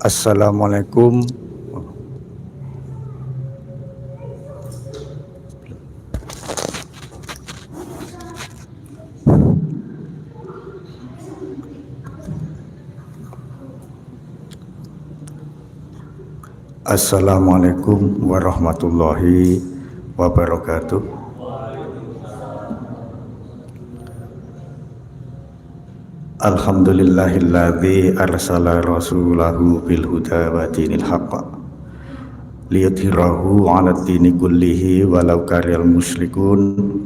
Assalamualaikum. Assalamualaikum warahmatullahi wabarakatuh. Alhamdulillahilladzi arsala rasulahu bil huda wa dinil haqq liyudhhirahu 'alad dini kullihi walau karihal musyrikun.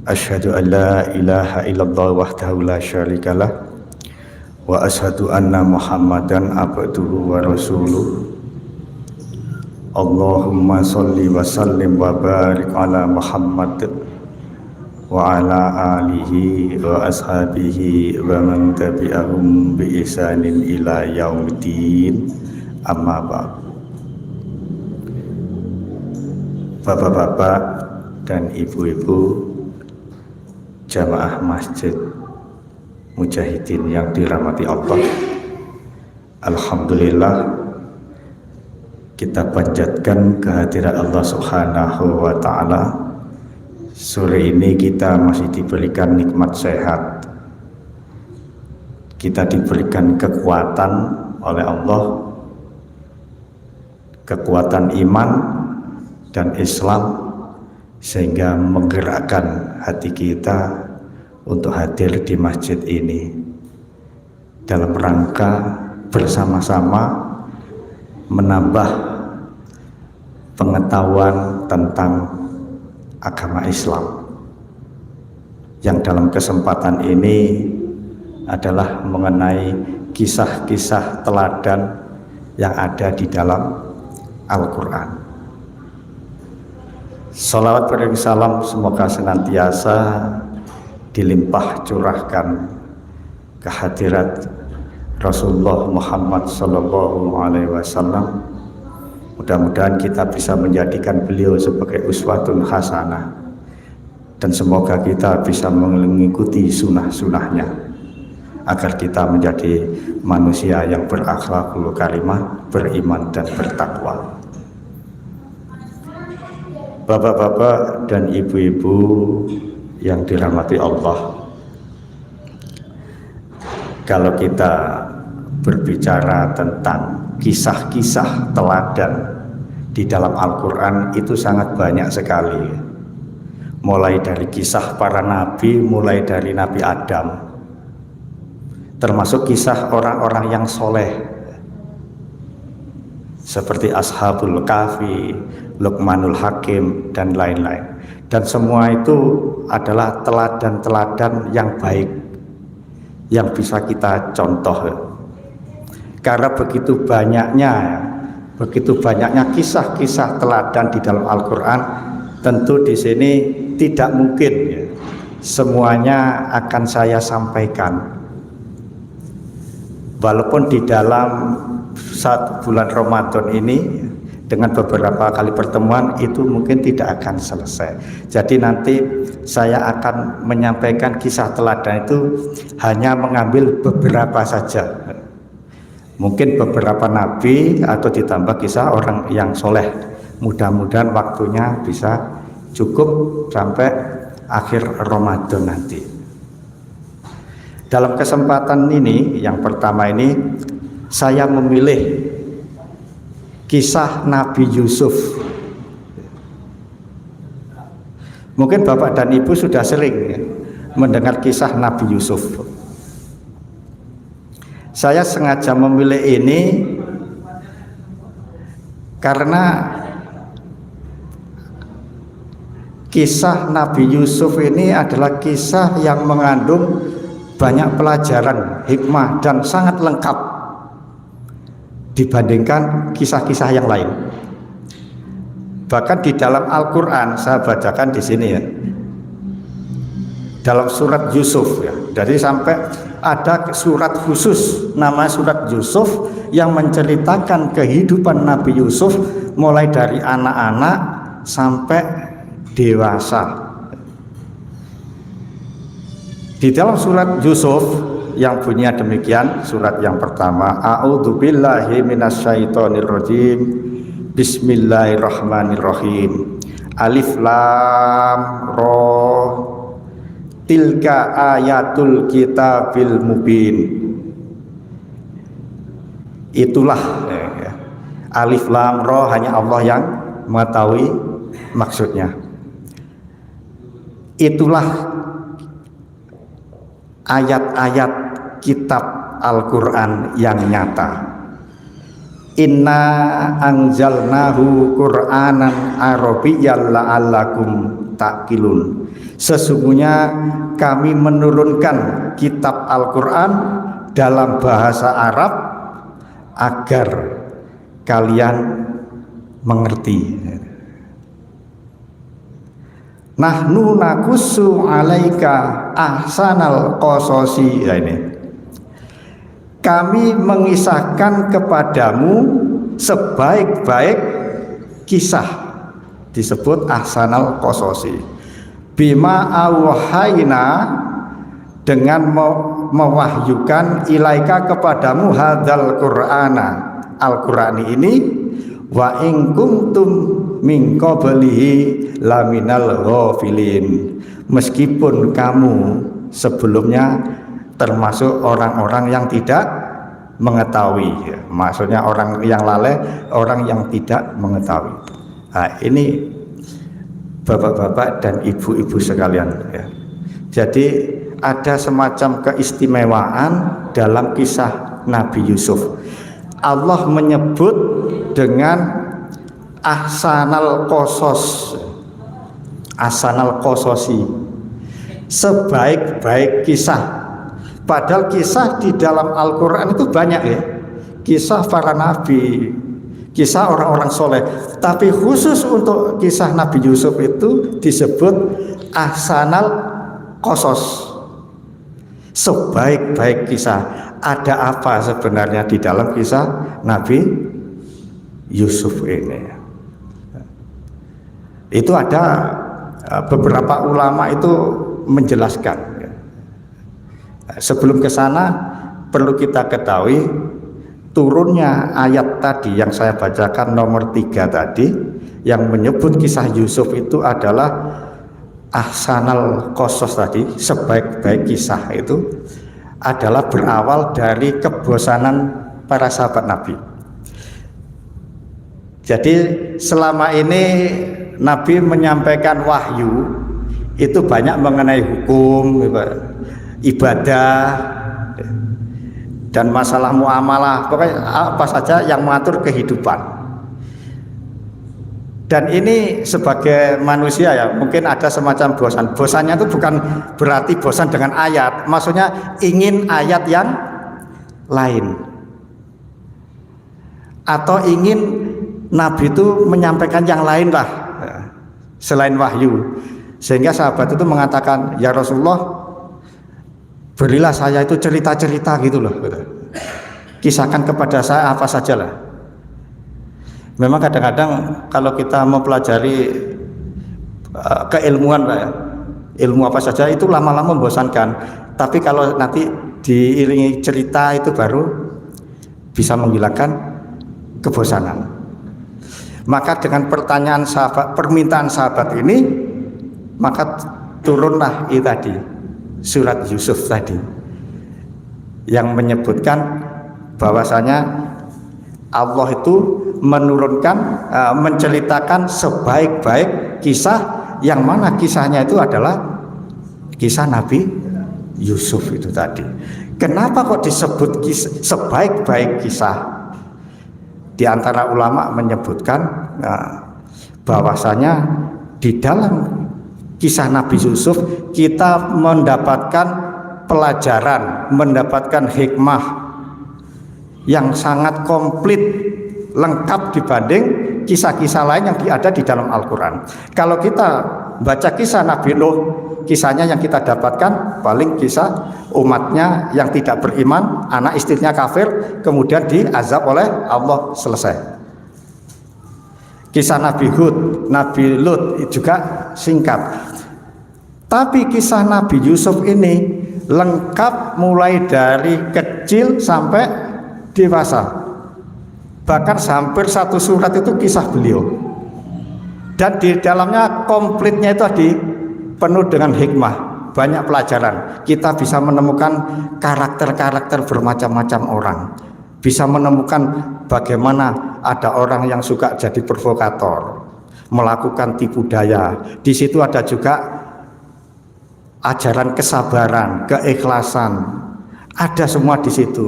Asyhadu an la ilaha illallah wahdahu la syarikalah wa asyhadu anna Muhammadan abduhu wa rasuluh. Allahumma sholli wa sallim wa barik ala Muhammad wa ala alihi wa ashabihi wa man tabi'ahum bi ihsanin ila yaumiddin. Amma ba'd. Bapak-bapak dan ibu-ibu jamaah masjid mujahidin yang dirahmati Allah, alhamdulillah kita panjatkan kehadiran Allah Subhanahu wa ta'ala. Sore ini kita masih diberikan nikmat sehat, kita diberikan kekuatan oleh Allah, kekuatan iman dan Islam, sehingga menggerakkan hati kita untuk hadir di masjid ini dalam rangka bersama-sama menambah pengetahuan tentang agama Islam, yang dalam kesempatan ini adalah mengenai kisah-kisah teladan yang ada di dalam Al-Quran. Salawat dan salam semoga senantiasa dilimpah curahkan kehadirat Rasulullah Muhammad Sallallahu Alaihi Wasallam. Mudah-mudahan kita bisa menjadikan beliau sebagai uswatun hasanah, dan semoga kita bisa mengikuti sunnah-sunnahnya agar kita menjadi manusia yang berakhlakul karimah, beriman dan bertakwa. Bapak-bapak dan ibu-ibu yang dirahmati Allah, kalau kita berbicara tentang kisah-kisah teladan di dalam Al-Quran, itu sangat banyak sekali. Mulai dari kisah para nabi, mulai dari Nabi Adam, termasuk kisah orang-orang yang soleh seperti Ashabul Kahfi, Luqmanul Hakim dan lain-lain. Dan semua itu adalah teladan-teladan yang baik yang bisa kita contoh. Karena begitu banyaknya kisah-kisah teladan di dalam Al-Quran, tentu di sini tidak mungkin ya, semuanya akan saya sampaikan. Walaupun di dalam 1 bulan Ramadan ini dengan beberapa kali pertemuan itu mungkin tidak akan selesai. Jadi nanti saya akan menyampaikan kisah teladan itu hanya mengambil beberapa saja. Mungkin beberapa nabi atau ditambah kisah orang yang soleh. Mudah-mudahan waktunya bisa cukup sampai akhir Ramadan nanti. Dalam kesempatan ini, yang pertama ini, saya memilih kisah Nabi Yusuf. Mungkin Bapak dan Ibu sudah sering mendengar kisah Nabi Yusuf. Saya sengaja memilih ini karena kisah Nabi Yusuf ini adalah kisah yang mengandung banyak pelajaran, hikmah, dan sangat lengkap dibandingkan kisah-kisah yang lain. Bahkan di dalam Al-Quran, saya bacakan di sini ya, dalam surat Yusuf ya, jadi sampai ada surat khusus nama surat Yusuf yang menceritakan kehidupan Nabi Yusuf mulai dari anak-anak sampai dewasa. Di dalam surat Yusuf yang bunyinya demikian. Surat yang pertama, A'udzubillahi minasyaitonirrajim. Bismillahirrahmanirrahim. Alif Lam Ra. Tilka ayatul kitabil mubin. Itulah Alif Lam Ra, hanya Allah yang mengetahui maksudnya. Itulah ayat-ayat kitab Al-Quran yang nyata. Inna anzalnahu Qur'anan Arabiyyan la'allakum ta'qilun. Sesungguhnya kami menurunkan kitab Al-Quran dalam bahasa Arab agar kalian mengerti. Nahnu nakussu alaika ahsanal qasasi. Ya, ini kami mengisahkan kepadamu sebaik-baik kisah, disebut ahsanal qasasi. Bima awhayna, dengan mewahyukan ilaika kepadamu hadzal qur'ana, Al-Qur'an ini, wa in kuntum min qablihi laminal ghafilin, meskipun kamu sebelumnya termasuk orang-orang yang tidak mengetahui. Maksudnya orang yang lalai, orang yang tidak mengetahui. Nah, ini bapak-bapak dan ibu-ibu sekalian ya. Jadi ada semacam keistimewaan dalam kisah Nabi Yusuf. Allah menyebut dengan ahsanal qasas, ahsanal qasasi, sebaik-baik kisah. Padahal kisah di dalam Al-Quran itu banyak ya, kisah para nabi, kisah orang-orang soleh. Tapi khusus untuk kisah Nabi Yusuf itu disebut ahsanal qasas, sebaik-baik kisah. Ada apa sebenarnya di dalam kisah Nabi Yusuf ini? Itu ada beberapa ulama itu menjelaskan. Sebelum ke sana perlu kita ketahui turunnya ayat tadi yang saya bacakan nomor 3 tadi, yang menyebut kisah Yusuf itu adalah ahsanal qasas tadi, sebaik-baik kisah, itu adalah berawal dari kebosanan para sahabat Nabi. Jadi selama ini Nabi menyampaikan wahyu itu banyak mengenai hukum, ibadah, dan masalah muamalah, pokoknya apa saja yang mengatur kehidupan. Dan ini sebagai manusia ya, mungkin ada semacam bosan. Bosannya itu bukan berarti bosan dengan ayat, maksudnya ingin ayat yang lain, atau ingin Nabi itu menyampaikan yang lain lah selain wahyu. Sehingga sahabat itu mengatakan, ya Rasulullah, berilah saya itu cerita-cerita gitu loh, kisahkan kepada saya apa saja lah. Memang kadang-kadang kalau kita mempelajari keilmuan, ilmu apa saja itu lama-lama membosankan. Tapi kalau nanti diiringi cerita itu baru bisa menghilangkan kebosanan. Maka dengan pertanyaan sahabat, permintaan sahabat ini, maka turunlah itu tadi, surat Yusuf tadi, yang menyebutkan bahwasanya Allah itu menurunkan, menceritakan sebaik-baik kisah, yang mana kisahnya itu adalah kisah Nabi Yusuf itu tadi. Kenapa kok disebut sebaik-baik kisah? Di antara ulama menyebutkan bahwasanya di dalam kisah Nabi Yusuf kita mendapatkan pelajaran, mendapatkan hikmah yang sangat komplit, lengkap dibanding kisah-kisah lain yang ada di dalam Al-Quran. Kalau kita baca kisah Nabi Nuh, kisahnya yang kita dapatkan paling kisah umatnya yang tidak beriman, anak istrinya kafir, kemudian diazab oleh Allah, selesai. Kisah Nabi Hud, Nabi Lut juga singkat. Tapi kisah Nabi Yusuf ini lengkap mulai dari kecil sampai dewasa. Bahkan hampir satu surat itu kisah beliau. Dan di dalamnya komplitnya itu penuh dengan hikmah, banyak pelajaran. Kita bisa menemukan karakter-karakter bermacam-macam orang. Bisa menemukan bagaimana ada orang yang suka jadi provokator, melakukan tipu daya. Di situ ada juga ajaran kesabaran, keikhlasan. Ada semua di situ.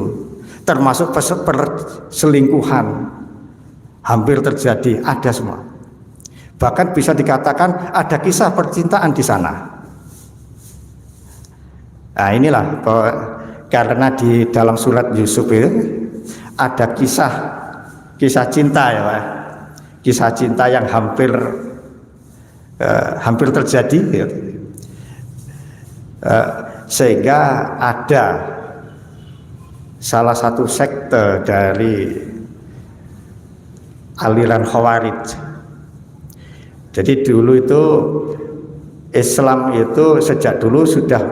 Termasuk perselingkuhan. Hampir terjadi, ada semua. Bahkan bisa dikatakan ada kisah percintaan di sana. Nah, inilah karena di dalam surat Yusuf itu ada kisah cinta ya Pak. Kisah cinta yang hampir terjadi ya. Sehingga ada salah satu sekte dari aliran Khawarij. Jadi dulu itu Islam itu sejak dulu sudah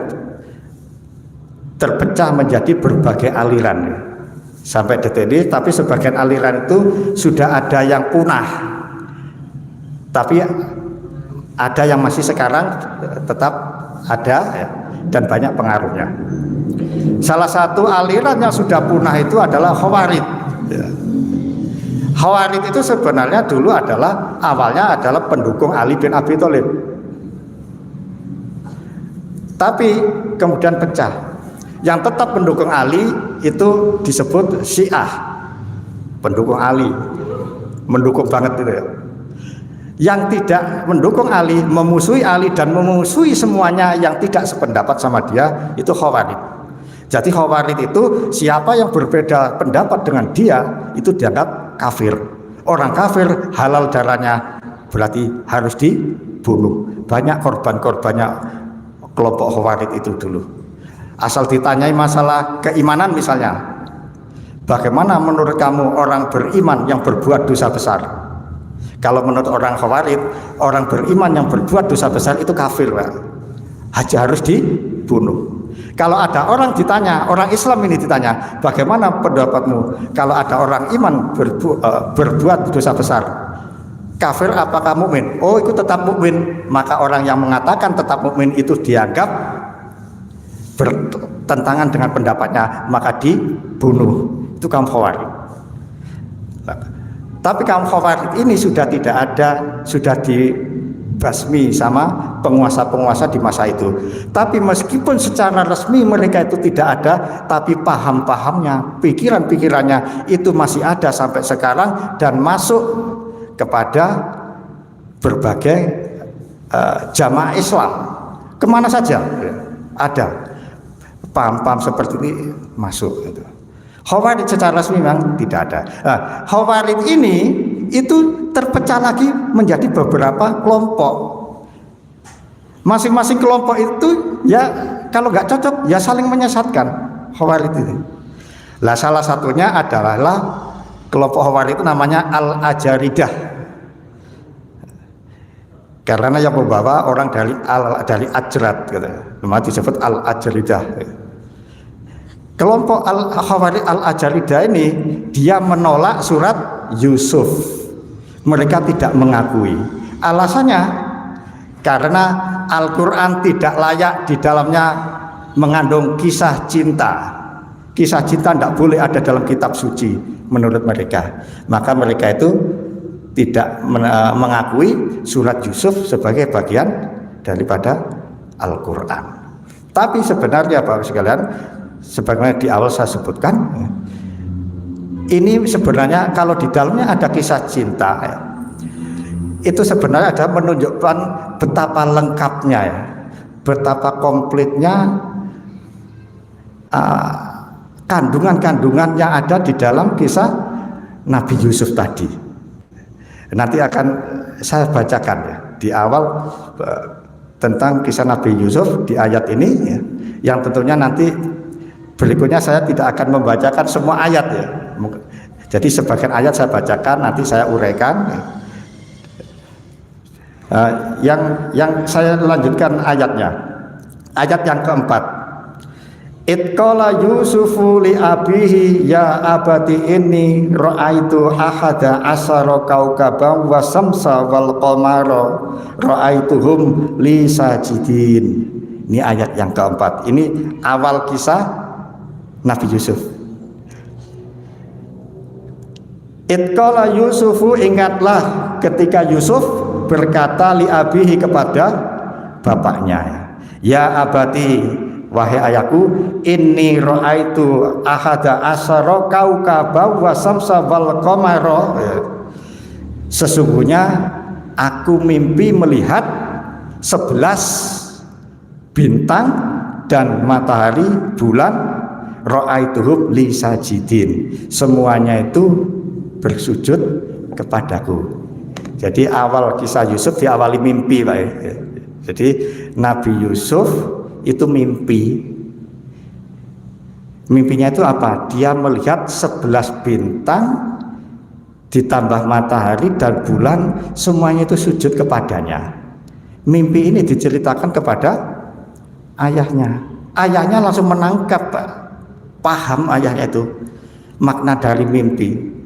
terpecah menjadi berbagai aliran sampai detik ini, tapi sebagian aliran itu sudah ada yang punah, tapi ada yang masih sekarang tetap ada ya, dan banyak pengaruhnya. Salah satu aliran yang sudah punah itu adalah Khawarij ya. Khawarij itu sebenarnya dulu awalnya adalah pendukung Ali bin Abi Thalib, tapi kemudian pecah. Yang tetap mendukung Ali itu disebut Syiah, pendukung Ali, mendukung banget itu ya. Yang tidak mendukung Ali, memusuhi Ali dan memusuhi semuanya yang tidak sependapat sama dia, itu Khawarij. Jadi Khawarij itu siapa yang berbeda pendapat dengan dia itu dianggap kafir. Orang kafir halal darahnya, berarti harus dibunuh. Banyak korban-korbannya kelompok Khawarij itu dulu. Asal ditanyai masalah keimanan misalnya, bagaimana menurut kamu orang beriman yang berbuat dosa besar? Kalau menurut orang Khawarij, orang beriman yang berbuat dosa besar itu kafir Pak. Harus dibunuh. Kalau ada orang ditanya, orang Islam ini ditanya, bagaimana pendapatmu kalau ada orang iman berbuat dosa besar? Kafir apakah mukmin? Oh, itu tetap mukmin. Maka orang yang mengatakan tetap mukmin itu dianggap bertentangan dengan pendapatnya, maka dibunuh. Itu kaum Khawarij. Tapi kaum Khawarij ini sudah tidak ada, sudah dibasmi sama penguasa-penguasa di masa itu. Tapi meskipun secara resmi mereka itu tidak ada, tapi paham-pahamnya, pikiran-pikirannya itu masih ada sampai sekarang dan masuk kepada berbagai jamaah Islam. Kemana saja ada. Paham-paham seperti ini masuk gitu. Khawarij secara resmi memang tidak ada. Nah, Khawarij ini itu terpecah lagi menjadi beberapa kelompok. Masing-masing kelompok itu ya kalau nggak cocok ya saling menyesatkan. Khawarij ini. Lah salah satunya adalah kelompok Khawarij itu namanya Al-Ajaridah. Karena yang membawa orang dari Ajrat gitu. Namanya disebut Al-Ajaridah. Kelompok Al-Khawarij Al-Ajaridah ini dia menolak surat Yusuf. Mereka tidak mengakui. Alasannya karena Al-Quran tidak layak di dalamnya mengandung kisah cinta. Kisah cinta tidak boleh ada dalam kitab suci menurut mereka. Maka mereka itu tidak mengakui surat Yusuf sebagai bagian daripada Al-Quran. Tapi sebenarnya Bapak sekalian, sebagaimana di awal saya sebutkan, ini sebenarnya kalau di dalamnya ada kisah cinta, itu sebenarnya ada menunjukkan betapa lengkapnya, betapa komplitnya kandungan-kandungan yang ada di dalam kisah Nabi Yusuf tadi. Nanti akan saya bacakan ya di awal tentang kisah Nabi Yusuf di ayat ini ya, yang tentunya nanti berikutnya saya tidak akan membacakan semua ayat ya. Jadi sebagian ayat saya bacakan, nanti saya uraikan. Yang saya lanjutkan ayatnya. Ayat yang keempat. Itqala Yusufu li abihi ya abati inni ra'aitu ahada asyara kaukaban wa samsa wal qamara ra'aituhum li sajidin. Ini ayat yang keempat. Ini awal kisah Nabi Yusuf. Itqala Yusufu, ingatlah ketika Yusuf berkata li abihi kepada bapaknya, ya abati, wahai ayahku, inni ra'aitu ahada asyara kaukaba wa samsa wal qamara. Sesungguhnya aku mimpi melihat 11 bintang dan matahari, bulan, ra'aituhum li sajidin. Semuanya itu bersujud kepadaku. Jadi awal kisah Yusuf diawali mimpi, Pak. Jadi Nabi Yusuf itu mimpi. Mimpinya itu apa? Dia melihat 11 bintang ditambah matahari dan bulan, semuanya itu sujud kepadanya. Mimpi ini diceritakan kepada ayahnya. Ayahnya langsung menangkap, Pak. Paham ayahnya itu makna dari mimpi.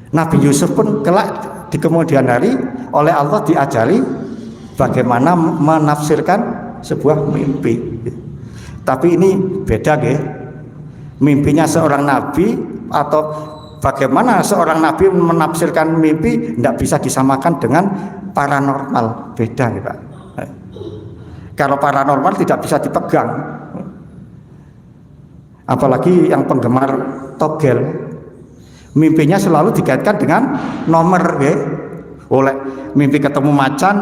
Nabi Yusuf pun kelak di kemudian hari oleh Allah diajari bagaimana menafsirkan sebuah mimpi. Tapi ini beda, nggih. Mimpinya seorang nabi atau bagaimana seorang nabi menafsirkan mimpi tidak bisa disamakan dengan paranormal, beda nih, Pak. Kalau paranormal tidak bisa dipegang, apalagi yang penggemar togel, mimpinya selalu dikaitkan dengan nomor, ya. Oleh mimpi ketemu macan,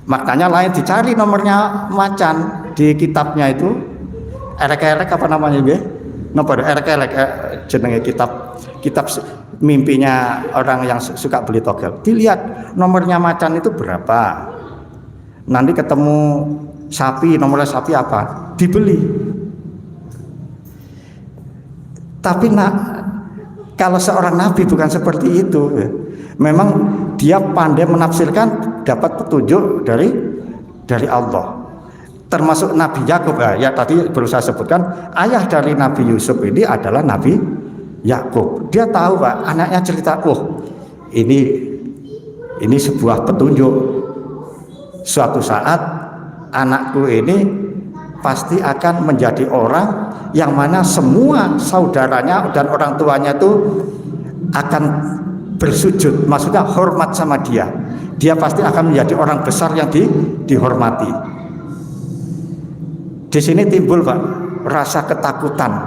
maknanya lain, dicari nomornya macan di kitabnya itu, erek-erek apa namanya, ya? Nomor erek-erek, jenenge kitab mimpinya orang yang suka beli togel. Dilihat nomornya macan itu berapa. Nanti ketemu sapi, nomornya sapi apa, dibeli. Tapi kalau seorang nabi bukan seperti itu. Memang dia pandai menafsirkan, dapat petunjuk dari Allah. Termasuk Nabi Yakub, ya tadi baru saya sebutkan, ayah dari Nabi Yusuf ini adalah Nabi Yakub. Dia tahu, Pak, anaknya cerita, oh ini sebuah petunjuk. Suatu saat anakku ini pasti akan menjadi orang yang mana semua saudaranya dan orang tuanya itu akan bersujud, maksudnya hormat sama dia. Dia pasti akan menjadi orang besar yang dihormati. Di sini timbul, Pak, rasa ketakutan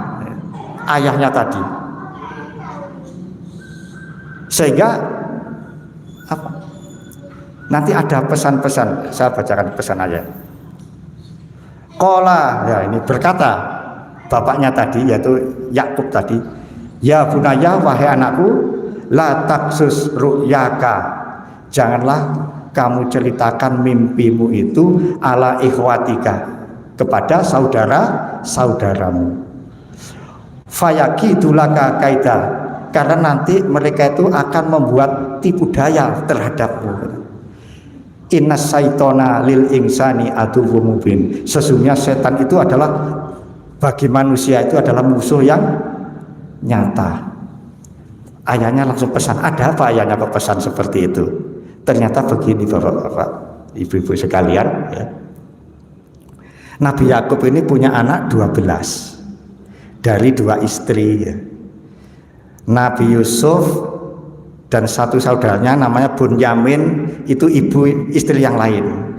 ayahnya tadi. Sehingga apa? Nanti ada pesan-pesan, saya bacakan pesan ayah. Qala, ya ini berkata bapaknya tadi, yaitu Yakub tadi, ya bunaya, wahai anakku, la taksus ru'yaka, janganlah kamu ceritakan mimpimu itu ala ikhwatika, kepada saudara-saudaramu. Fayaki dulaka kaida, karena nanti mereka itu akan membuat tipu daya terhadapmu. Innas syaitona lil insani aduwwum mubin, sesungguhnya setan itu adalah bagi manusia itu adalah musuh yang nyata. Ayahnya langsung pesan, ada apa ayahnya kok pesan seperti itu? Ternyata begini, bapak-bapak, ibu-ibu sekalian, ya. Nabi Yakub ini punya anak 12 dari 2 istri, ya. Nabi Yusuf dan satu saudaranya namanya Bunyamin, itu ibu istri yang lain.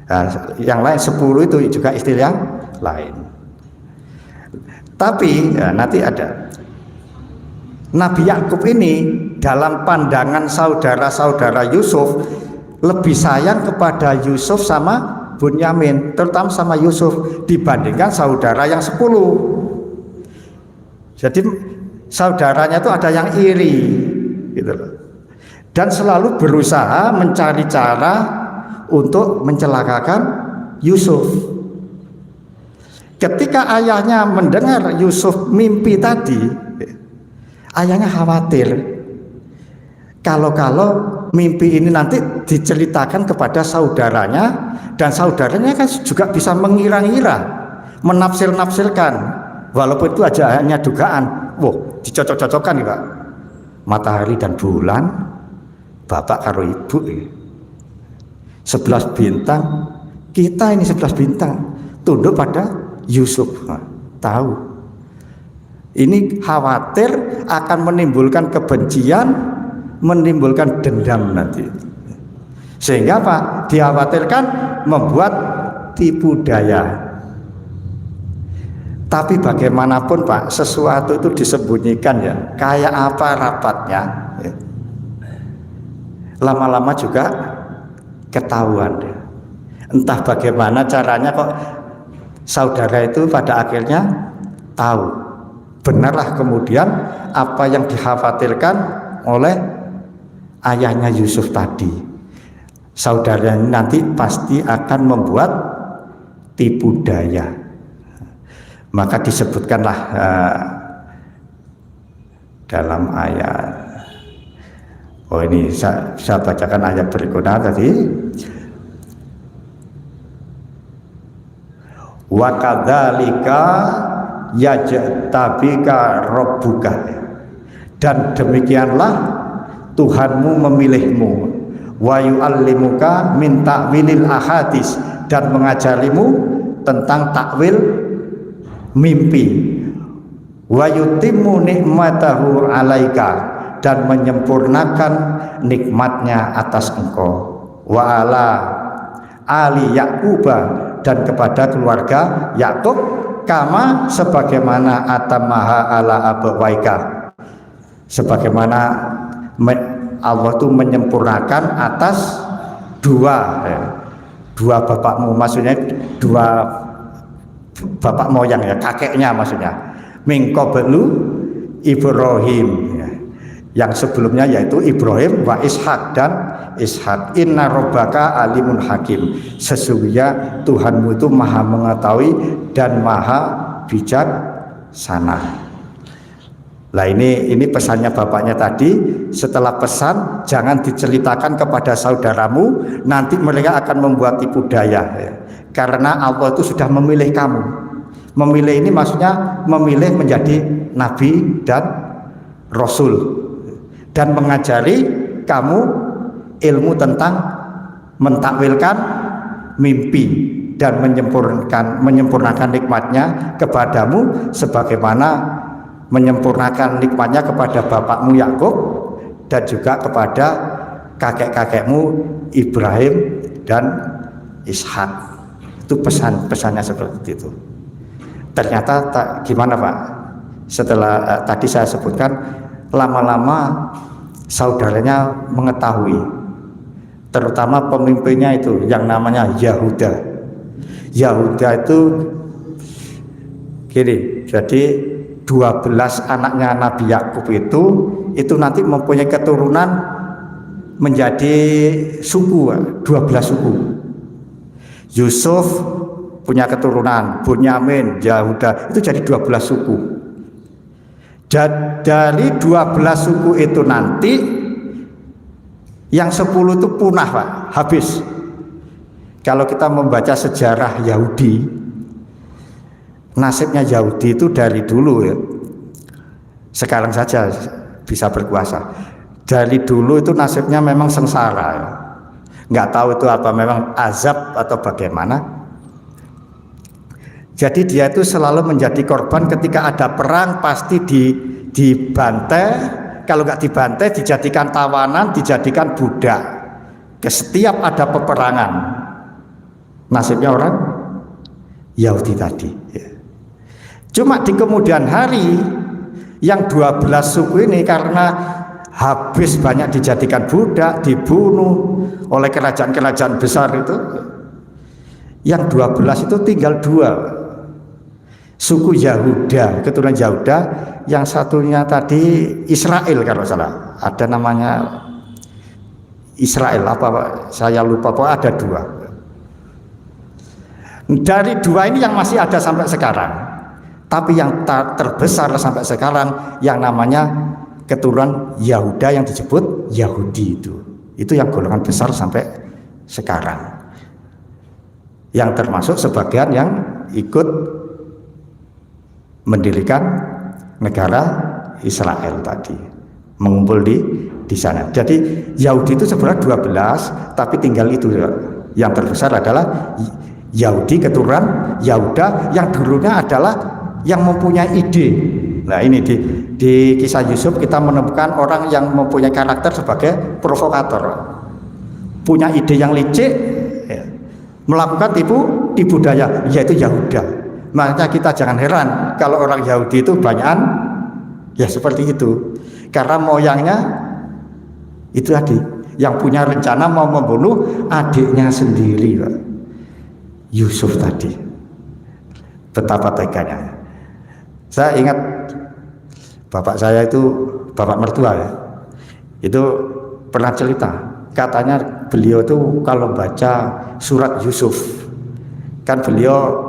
Nah, yang lain 10 itu juga istri yang lain. Tapi ya, nanti ada Nabi Yakub ini dalam pandangan saudara-saudara Yusuf lebih sayang kepada Yusuf sama Bunyamin, terutama sama Yusuf dibandingkan saudara yang 10. Jadi saudaranya itu ada yang iri, gitu loh. Dan selalu berusaha mencari cara untuk mencelakakan Yusuf. Ketika ayahnya mendengar Yusuf mimpi tadi, ayahnya khawatir kalau mimpi ini nanti diceritakan kepada saudaranya, dan saudaranya kan juga bisa mengira-ngira, menafsir-nafsirkan, walaupun itu aja hanya dugaan. Dicocok-cocokkan ya Pak. Matahari dan bulan, bapak karo ibu, 11 bintang, kita ini 11 bintang, tunduk pada Yusuf. Tahu. Ini khawatir akan menimbulkan kebencian, menimbulkan dendam nanti. Sehingga Pak, dikhawatirkan membuat tipu daya. Tapi bagaimanapun Pak, sesuatu itu disembunyikan ya, kayak apa rapatnya, ya. Lama-lama juga ketahuan ya. Entah bagaimana caranya kok saudara itu pada akhirnya tahu. Benarlah kemudian apa yang dikhawatirkan oleh ayahnya Yusuf tadi. Saudaranya nanti pasti akan membuat tipu daya. Maka disebutkanlah dalam ayat, ini saya bacakan ayat berikutnya tadi. Wa kadzalika yajtabika rabbuka, dan demikianlah Tuhanmu memilihmu, wa yu'allimuka min ta'wilil ahadits, dan mengajarimu tentang takwil mimpi, wa yutimmu nikmatahu alaika, dan menyempurnakan nikmatnya atas engkau, wa ala ali Yaquba, dan kepada keluarga Yakub, kama sebagaimana atamaha ala abawaika, sebagaimana Allah itu menyempurnakan atas dua bapakmu, maksudnya dua bapak moyang ya, kakeknya maksudnya, min qablu Ibrahim ya. Yang sebelumnya yaitu Ibrahim wa Ishak dan Ishak. Inna rabbaka alimun hakim, sesungguhnya Tuhanmu itu maha mengetahui dan maha bijaksana. Lah ini pesannya bapaknya tadi. Setelah pesan jangan diceritakan kepada saudaramu, nanti mereka akan membuat tipu daya ya. Karena Allah itu sudah memilih kamu. Memilih ini maksudnya memilih menjadi nabi dan rasul, dan mengajari kamu ilmu tentang mentakwilkan mimpi dan menyempurnakan nikmatnya kepadamu, sebagaimana menyempurnakan nikmatnya kepada bapakmu Yakub dan juga kepada kakek-kakekmu Ibrahim dan Ishak. Itu pesannya seperti itu. Ternyata gimana Pak? Setelah tadi saya sebutkan, lama-lama saudaranya mengetahui, terutama pemimpinnya itu yang namanya Yahuda. Yahuda itu gini, jadi 12 anaknya Nabi Yakub itu nanti mempunyai keturunan menjadi suku, 12 suku. Yusuf punya keturunan, Bunyamin, Yahuda, itu jadi 12 suku. Dari 12 suku itu nanti yang 10 itu punah Pak, habis. Kalau kita membaca sejarah Yahudi, nasibnya Yahudi itu dari dulu ya, sekarang saja bisa berkuasa. Dari dulu itu nasibnya memang sengsara ya. Nggak tahu itu apa, memang azab atau bagaimana. Jadi dia itu selalu menjadi korban. Ketika ada perang pasti dibantai, kalau nggak dibantai dijadikan tawanan, dijadikan budak. Setiap ada peperangan, nasibnya orang Yahudi tadi ya. Cuma di kemudian hari yang 12 suku ini karena habis banyak dijadikan budak, dibunuh oleh kerajaan-kerajaan besar itu, yang 12 itu tinggal 2 suku Yahuda, keturunan Yahuda. Yang satunya tadi Israel kalau salah, ada namanya Israel apa saya lupa, pokoknya ada 2. Dari 2 ini yang masih ada sampai sekarang, tapi yang terbesar sampai sekarang yang namanya keturunan Yahuda yang disebut Yahudi itu yang golongan besar sampai sekarang, yang termasuk sebagian yang ikut mendirikan negara Israel tadi, mengumpul di sana. Jadi Yahudi itu sebenarnya 12, tapi tinggal itu yang terbesar adalah Yahudi keturunan Yahuda yang dulunya adalah yang mempunyai ide. Nah ini di kisah Yusuf kita menemukan orang yang mempunyai karakter sebagai provokator, punya ide yang licik, ya, melakukan tipu daya, yaitu Yahuda. Makanya kita jangan heran kalau orang Yahudi itu banyakan ya seperti itu, karena moyangnya itu tadi, yang punya rencana mau membunuh adiknya sendiri, Pak. Yusuf tadi, betapa teganya. Saya ingat bapak saya itu, bapak mertua ya, itu pernah cerita, katanya beliau itu kalau baca surat Yusuf, kan beliau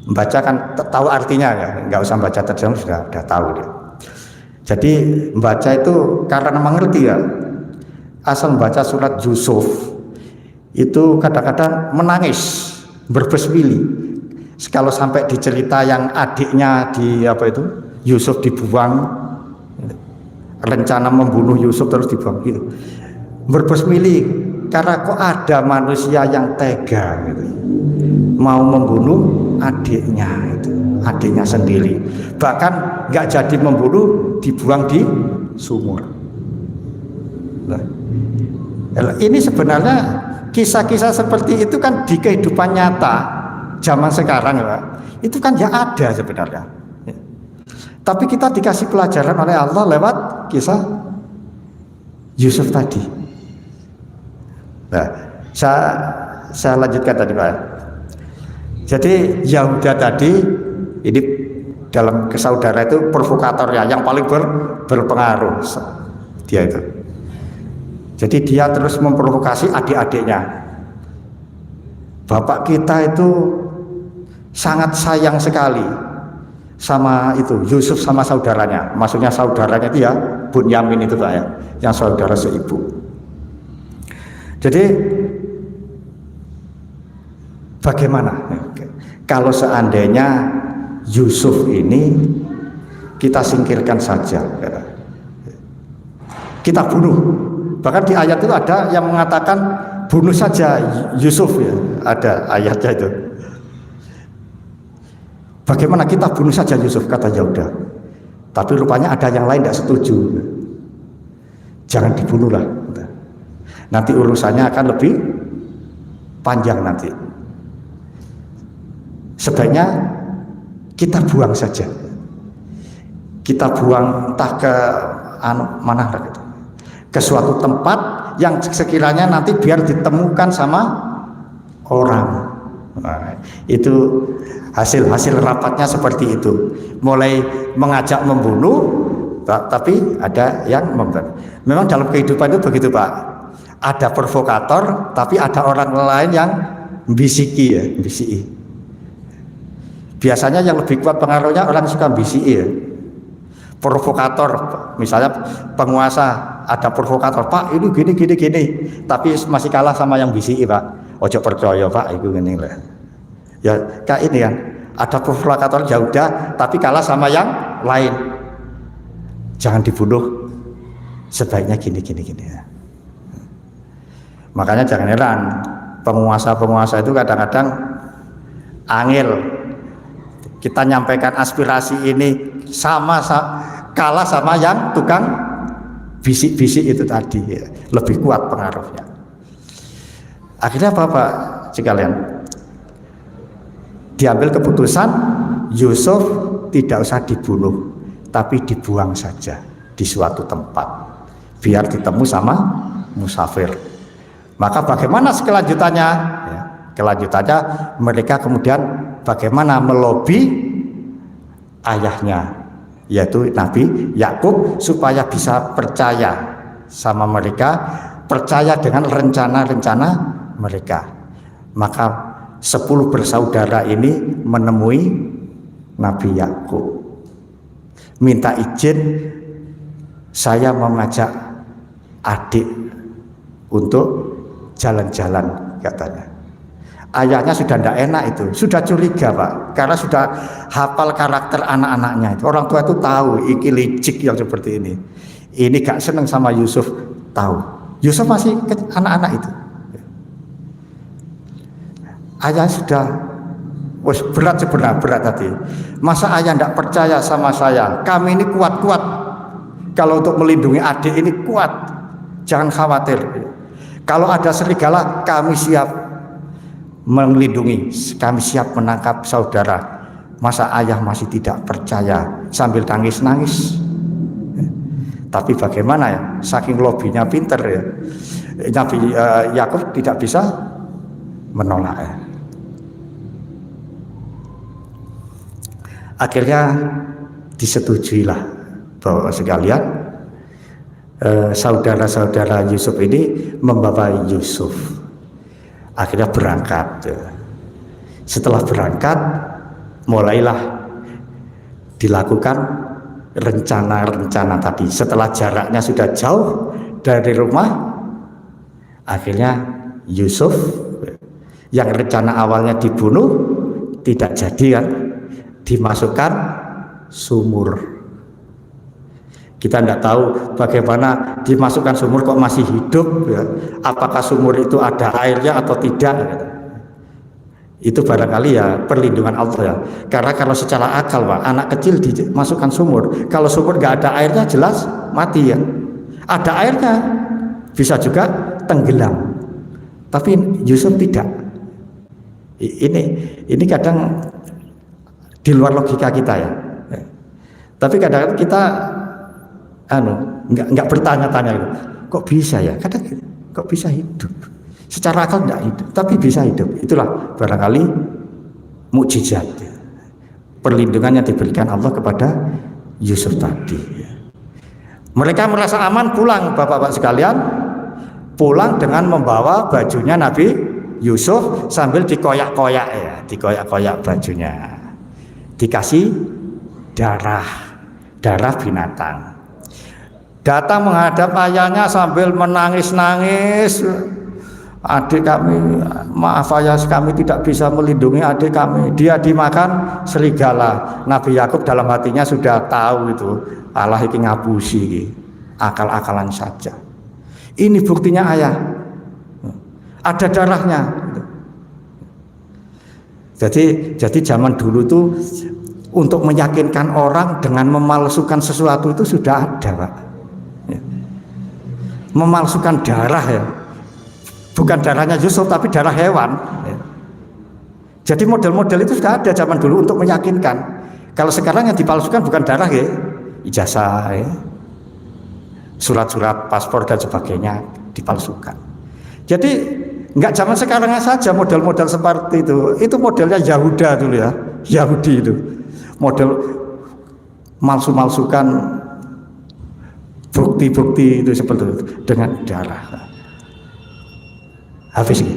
membaca kan tahu artinya ya, nggak usah baca terjemahan sudah tahu dia. Jadi membaca itu karena mengerti ya, asal membaca surat Yusuf itu kadang-kadang menangis berbesmili kalau sampai di cerita yang adiknya Yusuf dibuang, rencana membunuh Yusuf terus dibuang gitu, berbesmili karena kok ada manusia yang tega gitu, mau membunuh adiknya sendiri, bahkan nggak jadi membunuh, dibuang di sumur. Nah, ini sebenarnya kisah-kisah seperti itu kan di kehidupan nyata zaman sekarang ya, itu kan ya ada sebenarnya. Tapi kita dikasih pelajaran oleh Allah lewat kisah Yusuf tadi. Nah, saya lanjutkan tadi Pak. Jadi Yahuda tadi ini dalam kesaudara itu provokatornya yang paling berpengaruh dia itu. Jadi dia terus memprovokasi adik-adiknya. Bapak kita itu sangat sayang sekali sama itu Yusuf sama saudaranya. Maksudnya saudaranya itu ya Bunyamin itu Pak ya, yang saudara seibu. Jadi bagaimana kalau seandainya Yusuf ini kita singkirkan saja, kita bunuh? Bahkan di ayat itu ada yang mengatakan bunuh saja Yusuf ya, ada ayatnya itu. Bagaimana kita bunuh saja Yusuf, kata Yahuda. Tapi rupanya ada yang lain tidak setuju. Jangan dibunuhlah, nanti urusannya akan lebih panjang nanti. Sebaiknya kita buang saja. Kita buang entah ke mana gitu, ke suatu tempat yang sekiranya nanti biar ditemukan sama orang. Nah, itu hasil rapatnya seperti itu. Mulai mengajak membunuh, tapi ada yang membunuh. Memang dalam kehidupan itu begitu Pak. Ada provokator, tapi ada orang lain yang bisiki. Biasanya yang lebih kuat pengaruhnya orang suka bisiki ya. Provokator, misalnya penguasa, ada provokator, Pak ini gini, tapi masih kalah sama yang bisiki Pak. Ojo percaya Pak, itu gini lah. Ya kayak ini kan, ada provokator Yahuda, tapi kalah sama yang lain. Jangan dibunuh, sebaiknya gini. Makanya jangan heran penguasa itu kadang-kadang angel. Kita nyampaikan aspirasi ini kalah sama yang tukang bisik-bisik itu tadi ya. Lebih kuat pengaruhnya. Akhirnya apa Pak sekalian? Diambil keputusan Yusuf tidak usah dibunuh, tapi dibuang saja di suatu tempat biar ditemu sama musafir. Maka bagaimana kelanjutannya? Ya, kelanjutannya mereka kemudian bagaimana melobi ayahnya, yaitu Nabi Yakub, supaya bisa percaya sama mereka, percaya dengan rencana-rencana mereka. Maka 10 bersaudara ini menemui Nabi Yakub, minta izin, saya mengajak adik untuk jalan-jalan katanya. Ayahnya sudah tidak enak itu, sudah curiga Pak, karena sudah hafal karakter anak-anaknya itu. Orang tua itu tahu, iki licik yang seperti ini. Ini gak seneng sama Yusuf, tahu. Yusuf masih anak-anak itu. Ayah sudah, wes berat sebenarnya, berat hati. Masa ayah tidak percaya sama saya? Kami ini kuat-kuat. Kalau untuk melindungi adik ini kuat, jangan khawatir. Kalau ada serigala, kami siap melindungi, kami siap menangkap saudara. Masa ayah masih tidak percaya, sambil nangis-nangis. Tapi bagaimana ya, saking lobinya pinter ya, Nabi Yakub tidak bisa menolak ya. Akhirnya disetujuilah bahwa sekalian saudara-saudara Yusuf ini membawa Yusuf. Akhirnya berangkat. Setelah berangkat, mulailah dilakukan rencana-rencana tadi. Setelah jaraknya sudah jauh dari rumah, akhirnya Yusuf yang rencana awalnya dibunuh tidak jadi kan, dimasukkan sumur. Kita tidak tahu bagaimana dimasukkan sumur kok masih hidup ya. Apakah sumur itu ada airnya atau tidak ya. Itu barangkali ya perlindungan Allah ya. Karena kalau secara akal Pak, anak kecil dimasukkan sumur, kalau sumur nggak ada airnya jelas mati ya. Ada airnya bisa juga tenggelam. Tapi Yusuf tidak. Ini kadang di luar logika kita ya. Tapi kadang-kadang kita nggak bertanya-tanya, kok bisa ya? Kadang kok bisa hidup? Secara akal nggak hidup, tapi bisa hidup. Itulah barangkali mukjizat, perlindungan yang diberikan Allah kepada Yusuf tadi. Mereka merasa aman pulang, bapak-bapak sekalian, pulang dengan membawa bajunya Nabi Yusuf sambil dikoyak-koyak ya, dikoyak-koyak bajunya, dikasih darah binatang. Datang menghadap ayahnya sambil menangis-nangis. Adik kami, maaf ayah, kami tidak bisa melindungi adik kami. Dia dimakan serigala. Nabi Yakub dalam hatinya sudah tahu itu, Allah iki ngapusi, akal-akalan saja. Ini buktinya ayah, ada darahnya. Jadi zaman dulu tuh untuk meyakinkan orang dengan memalsukan sesuatu itu sudah ada Pak. Memalsukan darah ya, bukan darahnya Yusuf tapi darah hewan ya. Jadi model-model itu sudah ada zaman dulu untuk meyakinkan. Kalau sekarang yang dipalsukan bukan darah ya, ijazah ya, surat-surat paspor dan sebagainya dipalsukan. Jadi nggak zaman sekarang saja model-model seperti itu modelnya Yahuda dulu ya, Yahudi itu model malsu-malsukan bukti-bukti itu seperti itu dengan darah. Habis ini.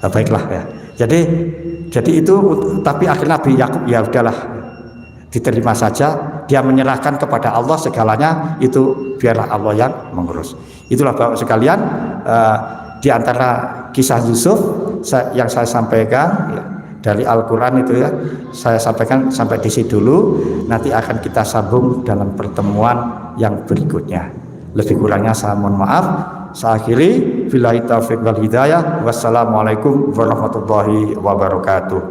Baiklah ya. Jadi itu, tapi akhirnya Nabi Yakub ya udahlah, diterima saja. Dia menyerahkan kepada Allah segalanya, itu biarlah Allah yang mengurus. Itulah Bapak sekalian, di antara kisah Yusuf yang saya sampaikan ya, dari Al-Quran itu ya, saya sampaikan sampai di sini dulu. Nanti akan kita sambung dalam pertemuan yang berikutnya. Lebih kurangnya saya mohon maaf. Saya akhiri, billahi taufiq wal hidayah. Wassalamualaikum warahmatullahi wabarakatuh.